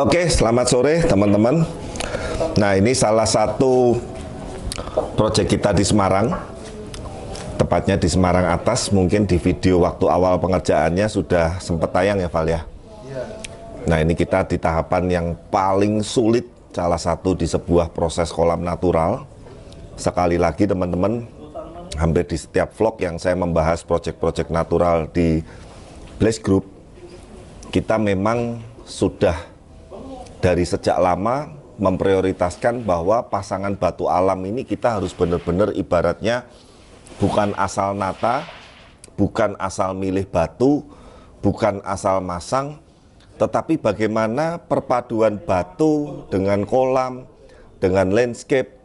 Oke, selamat sore teman-teman. Nah, ini salah satu proyek kita di Semarang, tepatnya di Semarang Atas. Mungkin di video waktu awal pengerjaannya sudah sempat tayang ya, Val ya? Nah, ini kita di tahapan yang paling sulit, salah satu di sebuah proses kolam natural. Sekali lagi teman-teman, hampir di setiap vlog yang saya membahas proyek-proyek natural di Blaze Group, kita memang sudah dari sejak lama memprioritaskan bahwa pasangan batu alam ini kita harus benar-benar ibaratnya bukan asal nata, bukan asal milih batu, bukan asal masang, tetapi bagaimana perpaduan batu dengan kolam, dengan landscape,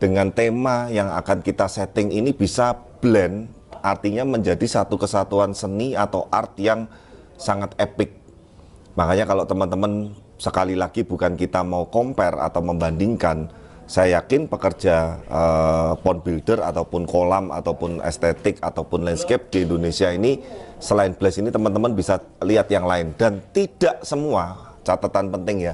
dengan tema yang akan kita setting ini bisa blend, artinya menjadi satu kesatuan seni atau art yang sangat epic. Makanya kalau teman-teman sekali lagi bukan kita mau compare atau membandingkan, saya yakin pekerja pond builder ataupun kolam ataupun estetik ataupun landscape di Indonesia ini selain Blaze ini teman-teman bisa lihat yang lain, dan tidak semua, catatan penting ya,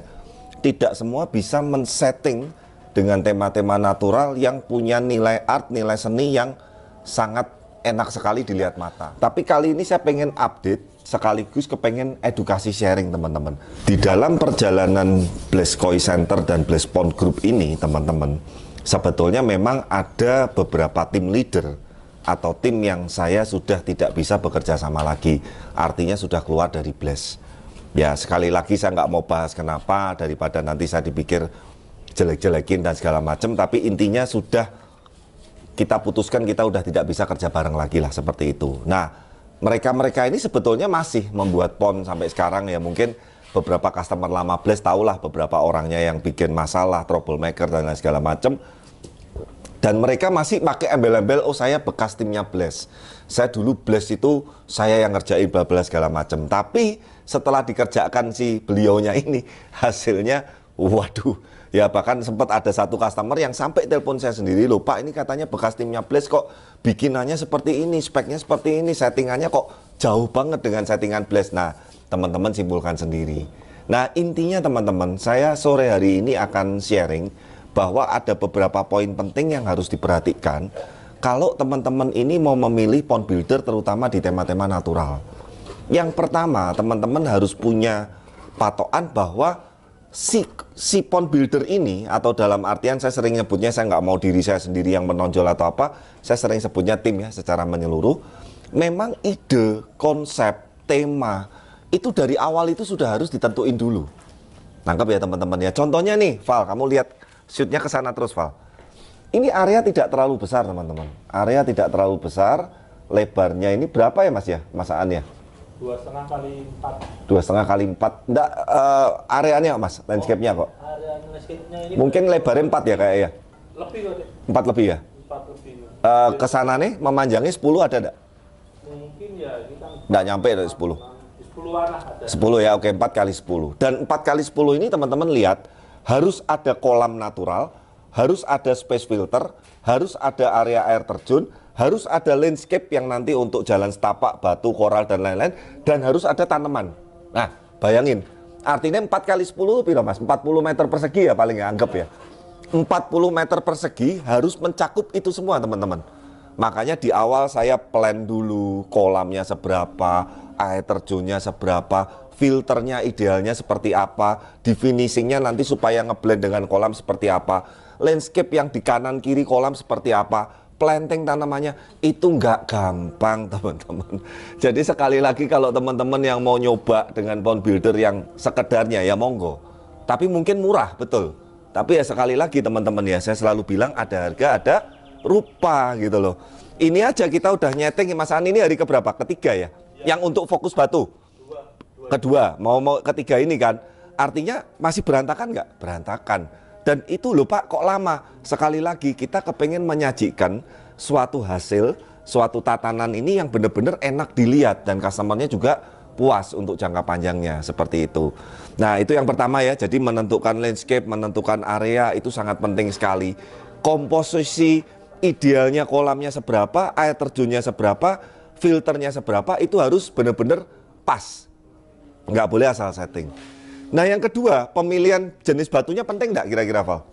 tidak semua bisa men-setting dengan tema-tema natural yang punya nilai art, nilai seni yang sangat enak sekali dilihat mata. Tapi kali ini saya pengen update sekaligus kepengen edukasi sharing teman-teman. Di dalam perjalanan Blaze Koi Center dan Blaze Pond Group ini teman-teman, sebetulnya memang ada beberapa tim leader atau tim yang saya sudah tidak bisa bekerja sama lagi, artinya sudah keluar dari Blaze. Ya sekali lagi saya nggak mau bahas kenapa, daripada nanti saya dipikir jelek-jelekin dan segala macam, tapi intinya sudah kita putuskan kita udah tidak bisa kerja bareng lagi lah, seperti itu. Nah, mereka ini sebetulnya masih membuat pond sampai sekarang ya. Mungkin beberapa customer lama Blaze tahulah beberapa orangnya yang bikin masalah, troublemaker dan lain segala macam. Dan mereka masih pakai embel-embel, oh saya bekas timnya Blaze, saya dulu Blaze itu saya yang ngerjain bla bla segala macam. Tapi setelah dikerjakan si beliaunya ini, hasilnya waduh. Ya bahkan sempat ada satu customer yang sampai telepon saya sendiri, loh Pak ini katanya bekas timnya Blaze kok bikinannya seperti ini, speknya seperti ini, settingannya kok jauh banget dengan settingan Blaze. Nah teman-teman simpulkan sendiri. Nah intinya teman-teman, saya sore hari ini akan sharing bahwa ada beberapa poin penting yang harus diperhatikan kalau teman-teman ini mau memilih pond builder terutama di tema-tema natural. Yang pertama teman-teman harus punya patokan bahwa si pond builder ini, atau dalam artian saya sering nyebutnya, saya nggak mau diri saya sendiri yang menonjol atau apa, saya sering sebutnya tim ya secara menyeluruh. Memang ide, konsep, tema itu dari awal itu sudah harus ditentuin dulu. Nangkep ya teman-teman ya. Contohnya nih Val, kamu lihat shootnya ke sana terus Val. Ini area tidak terlalu besar teman-teman. Area tidak terlalu besar. Lebarnya ini berapa ya Mas ya masakannya? 2,5 kali 4. 2,5 kali 4. Enggak, areanya Mas, landscape-nya kok. Area landscape-nya ini mungkin lebarnya 4 ya kayak ya? Lebih kok. 4 lebih ya? 4 lebih. Kesana nih, memanjangnya 10 ada enggak? Mungkin ya kita Enggak nyampe dari 10. 10-an lah ada. 10 ya, oke, 4 kali 10. Dan 4 kali 10 ini teman-teman lihat, harus ada kolam natural, harus ada space filter, harus ada area air terjun, harus ada landscape yang nanti untuk jalan setapak, batu, koral, dan lain-lain, dan harus ada tanaman. Nah, bayangin, artinya 4 kali 10 piro Mas? 40 meter persegi ya paling ya, anggap ya. 40 meter persegi harus mencakup itu semua teman-teman. Makanya di awal saya plan dulu kolamnya seberapa, air terjunnya seberapa, filternya idealnya seperti apa, di finishingnya nanti supaya ngeblend dengan kolam seperti apa, landscape yang di kanan kiri kolam seperti apa, planting tanamannya, itu nggak gampang teman-teman. Jadi sekali lagi kalau teman-teman yang mau nyoba dengan pond builder yang sekedarnya ya monggo. Tapi mungkin murah, betul. Tapi ya sekali lagi teman-teman ya, saya selalu bilang ada harga, ada rupa gitu loh. Ini aja kita udah nyeting, Mas Ani ini hari keberapa? Ketiga ya? Yang untuk fokus batu? Kedua, mau ketiga ini kan. Artinya masih berantakan nggak? Berantakan. Dan itu loh Pak, kok lama? Sekali lagi kita kepengen menyajikan suatu hasil, suatu tatanan ini yang benar-benar enak dilihat dan customernya juga puas untuk jangka panjangnya, seperti itu. Nah itu yang pertama ya, jadi menentukan landscape, menentukan area itu sangat penting sekali. Komposisi idealnya kolamnya seberapa, air terjunnya seberapa, filternya seberapa, itu harus benar-benar pas. Nggak boleh asal setting. Nah, yang kedua, pemilihan jenis batunya penting nggak kira-kira, Val?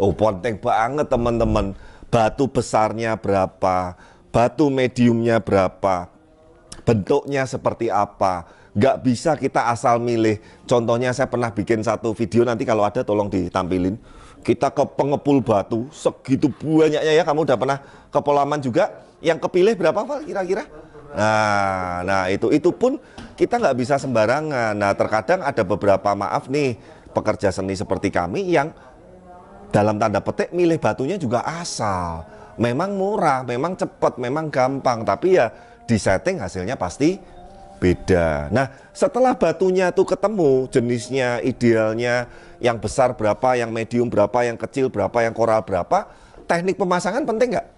Oh, penting banget teman-teman. Batu besarnya berapa, batu mediumnya berapa, bentuknya seperti apa. Nggak bisa kita asal milih. Contohnya saya pernah bikin satu video, nanti kalau ada tolong ditampilin. Kita ke pengepul batu, segitu banyaknya ya. Kamu udah pernah ke Polaman juga? Yang kepilih berapa, Val, kira-kira? Nah itu pun kita nggak bisa sembarangan. Nah, terkadang ada beberapa, maaf nih, pekerja seni seperti kami yang dalam tanda petik milih batunya juga asal. Memang murah, memang cepat, memang gampang, tapi ya di setting hasilnya pasti beda. Nah, setelah batunya tuh ketemu jenisnya, idealnya, yang besar berapa, yang medium berapa, yang kecil berapa, yang koral berapa, teknik pemasangan penting nggak?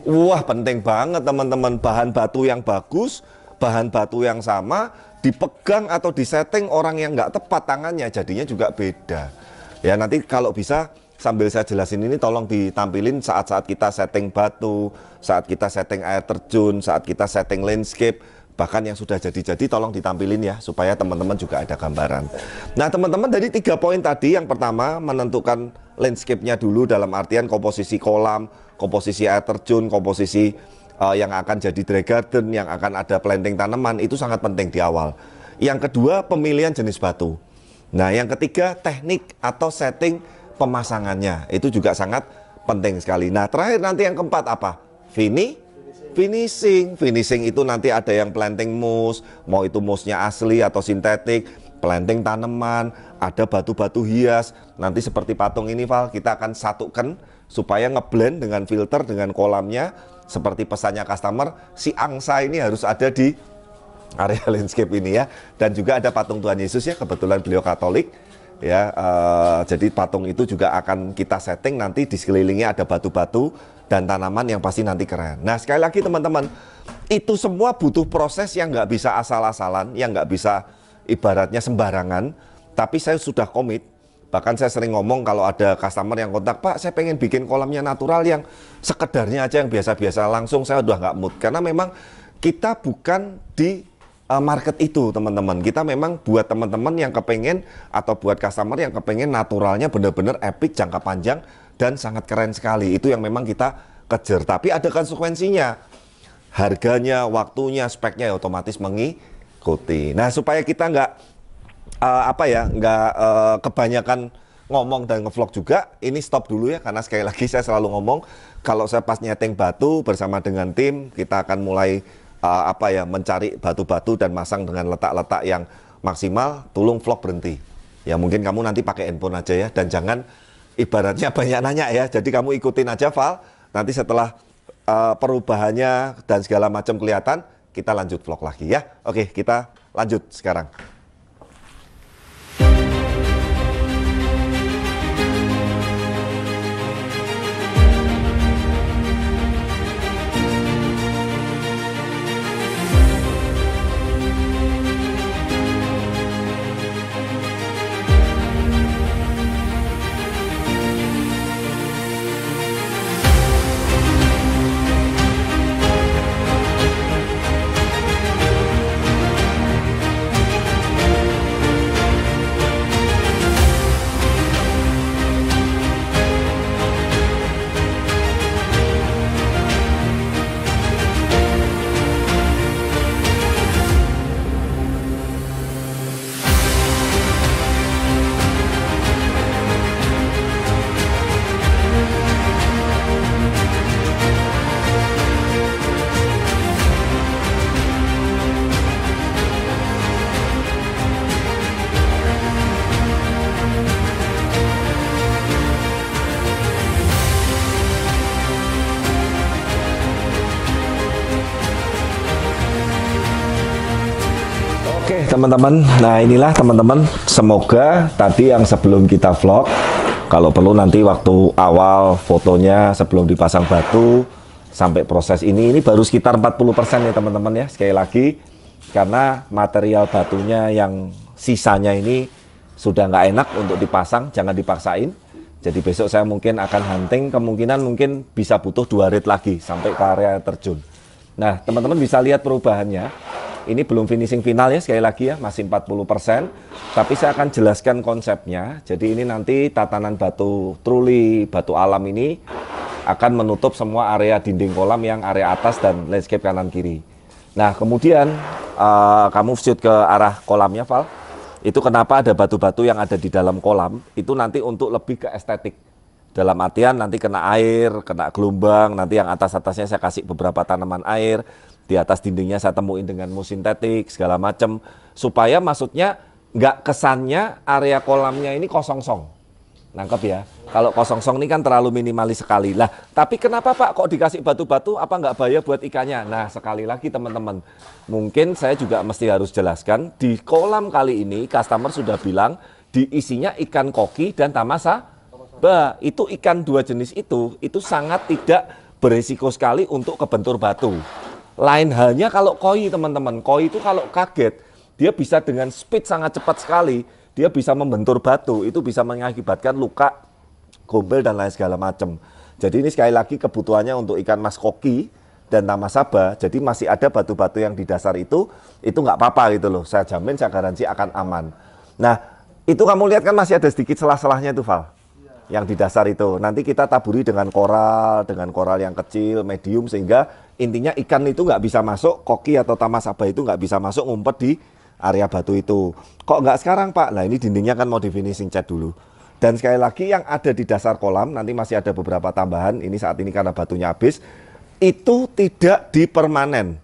Wah, penting banget teman-teman. Bahan batu yang bagus, bahan batu yang sama, dipegang atau disetting orang yang nggak tepat tangannya, jadinya juga beda. Ya, nanti kalau bisa sambil saya jelasin ini tolong ditampilin saat-saat kita setting batu, saat kita setting air terjun, saat kita setting landscape, bahkan yang sudah jadi-jadi tolong ditampilin ya, supaya teman-teman juga ada gambaran. Nah teman-teman, dari 3 poin tadi, yang pertama menentukan landscape-nya dulu, dalam artian komposisi kolam, komposisi air terjun, komposisi yang akan jadi dry garden, yang akan ada planting tanaman, itu sangat penting di awal. Yang kedua, pemilihan jenis batu. Nah, yang ketiga, teknik atau setting pemasangannya, itu juga sangat penting sekali. Nah, terakhir nanti yang keempat apa? Finishing. Finishing itu nanti ada yang planting mousse, mau itu mousse-nya asli atau sintetik, planting tanaman, ada batu-batu hias. Nanti seperti patung ini, Val, kita akan satukan supaya ngeblend dengan filter, dengan kolamnya. Seperti pesannya customer, si angsa ini harus ada di area landscape ini ya. Dan juga ada patung Tuhan Yesus ya, kebetulan beliau Katolik ya. Jadi patung itu juga akan kita setting, nanti di sekelilingnya ada batu-batu dan tanaman yang pasti nanti keren. Nah, sekali lagi teman-teman, itu semua butuh proses yang nggak bisa asal-asalan, yang nggak bisa ibaratnya sembarangan. Tapi saya sudah komit. Bahkan saya sering ngomong kalau ada customer yang kontak, Pak, saya pengen bikin kolamnya natural yang sekedarnya aja, yang biasa-biasa, langsung saya udah nggak mood. Karena memang kita bukan di market itu, teman-teman. Kita memang buat teman-teman yang kepengen, atau buat customer yang kepengen naturalnya bener-bener epic, jangka panjang, dan sangat keren sekali. Itu yang memang kita kejar. Tapi ada konsekuensinya. Harganya, waktunya, speknya ya otomatis mengikuti. Nah, supaya kita nggak kebanyakan ngomong dan ngevlog juga, ini stop dulu ya, karena sekali lagi saya selalu ngomong, kalau saya pas nyeting batu bersama dengan tim, kita akan mulai mencari batu-batu dan masang dengan letak-letak yang maksimal, tolong vlog berhenti. Ya mungkin kamu nanti pakai handphone aja ya, dan jangan ibaratnya banyak nanya ya. Jadi kamu ikutin aja, Val. Nanti setelah perubahannya dan segala macam kelihatan, kita lanjut vlog lagi ya. Oke, kita lanjut sekarang. Oke teman-teman, nah inilah teman-teman, semoga tadi yang sebelum kita vlog, kalau perlu nanti waktu awal fotonya sebelum dipasang batu sampai proses ini baru sekitar 40% ya teman-teman ya. Sekali lagi, karena material batunya yang sisanya ini sudah nggak enak untuk dipasang, jangan dipaksain. Jadi besok saya mungkin akan hunting, kemungkinan mungkin bisa butuh 2 rit lagi sampai ke area terjun. Nah teman-teman bisa lihat perubahannya. Ini belum finishing final ya, sekali lagi ya, masih 40%. Tapi saya akan jelaskan konsepnya. Jadi ini nanti tatanan batu truli, batu alam ini akan menutup semua area dinding kolam yang area atas dan landscape kanan kiri. Nah, kemudian kamu shoot ke arah kolamnya, Val. Itu kenapa ada batu-batu yang ada di dalam kolam, itu nanti untuk lebih ke estetik. Dalam artian nanti kena air, kena gelombang, nanti yang atas-atasnya saya kasih beberapa tanaman air, di atas dindingnya saya temuin dengan mus sintetik, segala macam, supaya maksudnya nggak kesannya area kolamnya ini kosong-song. Nangkep ya? Kalau kosong-song ini kan terlalu minimalis sekali. Lah, tapi kenapa Pak kok dikasih batu-batu, apa nggak bahaya buat ikannya? Nah, sekali lagi teman-teman, mungkin saya juga mesti harus jelaskan, di kolam kali ini customer sudah bilang, diisinya ikan koki dan tamasa. Itu ikan dua jenis itu sangat tidak beresiko sekali untuk kebentur batu. Lain halnya kalau koi teman-teman, koi itu kalau kaget, dia bisa dengan speed sangat cepat sekali, dia bisa membentur batu, itu bisa mengakibatkan luka, gombel dan lain segala macam. Jadi ini sekali lagi kebutuhannya untuk ikan mas koki dan tamasaba, jadi masih ada batu-batu yang di dasar itu nggak apa-apa gitu loh, saya jamin, saya garansi akan aman. Nah, itu kamu lihat kan masih ada sedikit celah-celahnya itu Val, yang di dasar itu. Nanti kita taburi dengan koral yang kecil, medium, sehingga intinya ikan itu nggak bisa masuk, koki atau tamasaba itu nggak bisa masuk ngumpet di area batu itu. Kok nggak sekarang Pak? Nah ini dindingnya kan mau di finishing cat dulu. Dan sekali lagi yang ada di dasar kolam, nanti masih ada beberapa tambahan, ini saat ini karena batunya habis, itu tidak dipermanen.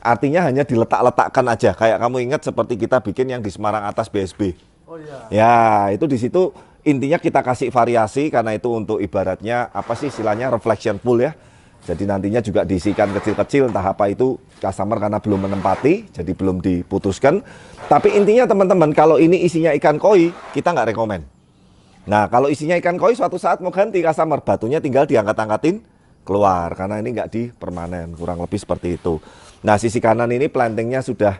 Artinya hanya diletak-letakkan aja, kayak kamu ingat seperti kita bikin yang di Semarang Atas BSB. Oh iya. Ya, itu di situ intinya kita kasih variasi karena itu untuk ibaratnya apa sih istilahnya reflection pool ya. Jadi nantinya juga diisikan kecil-kecil, entah apa itu customer karena belum menempati, jadi belum diputuskan. Tapi intinya teman-teman, kalau ini isinya ikan koi, kita nggak rekomen. Nah, kalau isinya ikan koi suatu saat mau ganti customer, batunya tinggal diangkat-angkatin keluar, karena ini nggak dipermanen, kurang lebih seperti itu. Nah, sisi kanan ini plantingnya sudah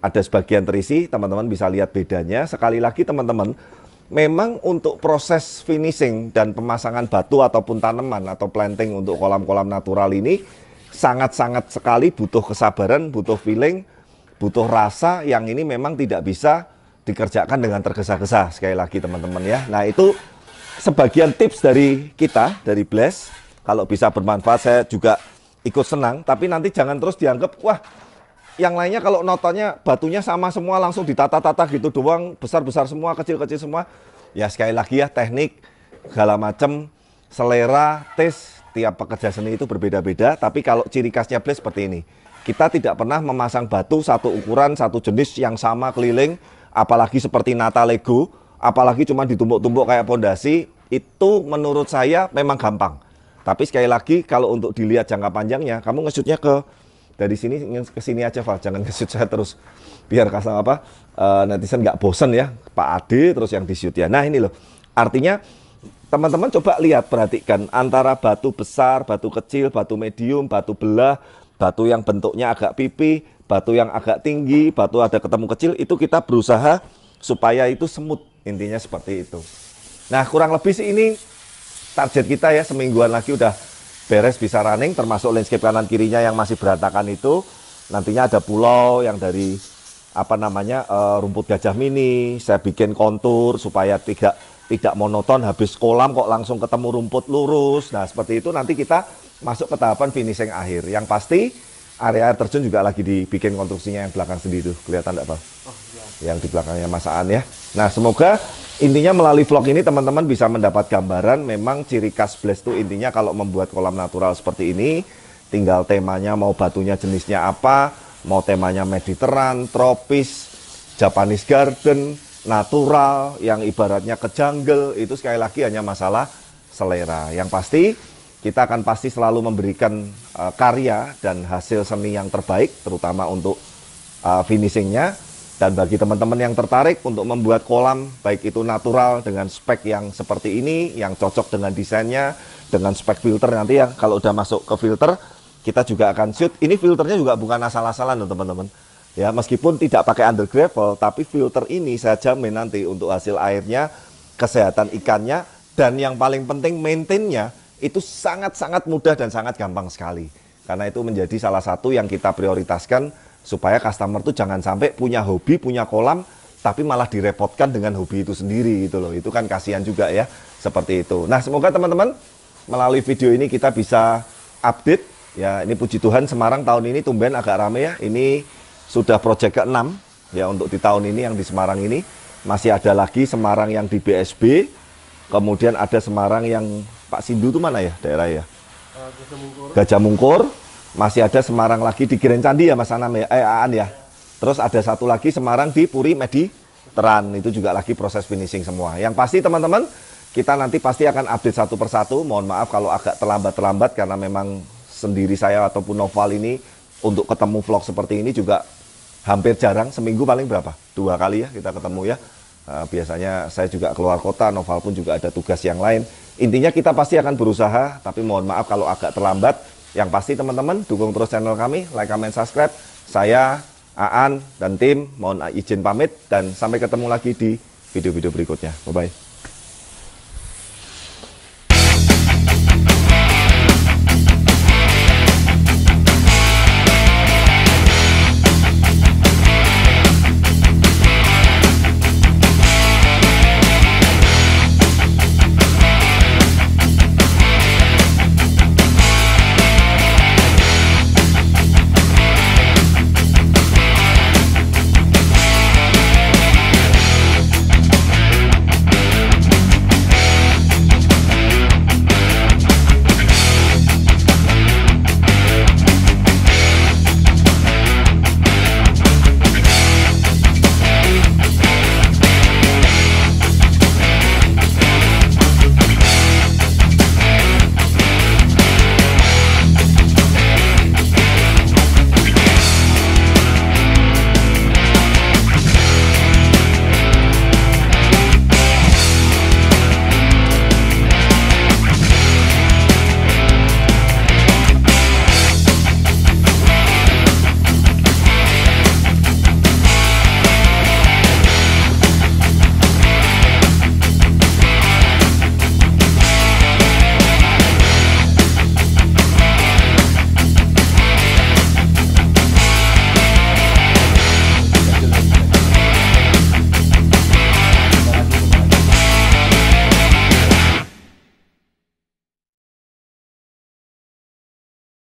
ada sebagian terisi, teman-teman bisa lihat bedanya. Sekali lagi teman-teman, memang untuk proses finishing dan pemasangan batu ataupun tanaman atau planting untuk kolam-kolam natural ini sangat-sangat sekali butuh kesabaran, butuh feeling, butuh rasa yang ini memang tidak bisa dikerjakan dengan tergesa-gesa. Sekali lagi teman-teman ya. Nah itu sebagian tips dari kita, dari Bless. Kalau bisa bermanfaat saya juga ikut senang, tapi nanti jangan terus dianggap, wah yang lainnya kalau notanya batunya sama semua langsung ditata-tata gitu doang, besar-besar semua, kecil-kecil semua. Ya sekali lagi ya, teknik, segala macam, selera, taste, tiap pekerja seni itu berbeda-beda. Tapi kalau ciri khasnya Bless seperti ini, kita tidak pernah memasang batu satu ukuran, satu jenis yang sama keliling, apalagi seperti nata Lego, apalagi cuma ditumpuk-tumpuk kayak pondasi, itu menurut saya memang gampang. Tapi sekali lagi kalau untuk dilihat jangka panjangnya, kamu nge-shootnya dari sini ke sini aja Val, jangan nge-shoot saya terus, biar kasih apa netizen nggak bosen ya, Pak Ade terus yang di-shoot ya. Nah ini loh, artinya teman-teman coba lihat, perhatikan antara batu besar, batu kecil, batu medium, batu belah, batu yang bentuknya agak pipi, batu yang agak tinggi, batu ada ketemu kecil, itu kita berusaha supaya itu semut, intinya seperti itu. Nah kurang lebih sih ini target kita ya, semingguan lagi udah beres bisa running, termasuk landscape kanan kirinya yang masih berantakan itu. Nantinya ada pulau yang dari apa namanya rumput gajah mini, saya bikin kontur supaya tidak monoton, habis kolam kok langsung ketemu rumput lurus. Nah seperti itu nanti kita masuk ke tahapan finishing akhir. Yang pasti area air terjun juga lagi dibikin konstruksinya yang belakang sendiri tuh, kelihatan enggak Pak? Oh, ya. Yang di belakangnya Mas Aan ya. Nah semoga intinya melalui vlog ini teman-teman bisa mendapat gambaran memang ciri khas Bless itu intinya kalau membuat kolam natural seperti ini, tinggal temanya mau batunya jenisnya apa, mau temanya Mediterranean, tropis, Japanese garden, natural, yang ibaratnya ke jungle, itu sekali lagi hanya masalah selera. Yang pasti kita akan pasti selalu memberikan karya dan hasil seni yang terbaik, terutama untuk finishingnya. Dan bagi teman-teman yang tertarik untuk membuat kolam, baik itu natural dengan spek yang seperti ini, yang cocok dengan desainnya, dengan spek filter nanti ya, kalau udah masuk ke filter, kita juga akan shoot. Ini filternya juga bukan asal-asalan loh teman-teman. Ya, meskipun tidak pakai under gravel, tapi filter ini saya jamin nanti untuk hasil airnya, kesehatan ikannya, dan yang paling penting maintain-nya, itu sangat-sangat mudah dan sangat gampang sekali. Karena itu menjadi salah satu yang kita prioritaskan, supaya customer tuh jangan sampai punya hobi, punya kolam, tapi malah direpotkan dengan hobi itu sendiri gitu loh. Itu kan kasihan juga ya, seperti itu. Nah, semoga teman-teman melalui video ini kita bisa update ya. Ini puji Tuhan Semarang tahun ini tumben agak rame ya. Ini sudah project ke-6 ya untuk di tahun ini yang di Semarang ini. Masih ada lagi Semarang yang di BSB. Kemudian ada Semarang yang Pak Sindu itu mana ya daerah ya? Gajah Mungkur. Masih ada Semarang lagi di Giren Candi ya Mas Anam ya, Aan ya. Terus ada satu lagi Semarang di Puri Mediteran, itu juga lagi proses finishing semua. Yang pasti teman-teman, kita nanti pasti akan update satu persatu. Mohon maaf kalau agak terlambat-terlambat karena memang sendiri saya ataupun Noval ini untuk ketemu vlog seperti ini juga hampir jarang. Seminggu paling berapa? 2 kali ya kita ketemu ya. Biasanya saya juga keluar kota, Noval pun juga ada tugas yang lain. Intinya kita pasti akan berusaha, tapi mohon maaf kalau agak terlambat. Yang pasti teman-teman dukung terus channel kami, like, comment, subscribe. Saya Aan dan tim mohon izin pamit dan sampai ketemu lagi di video-video berikutnya. Bye-bye.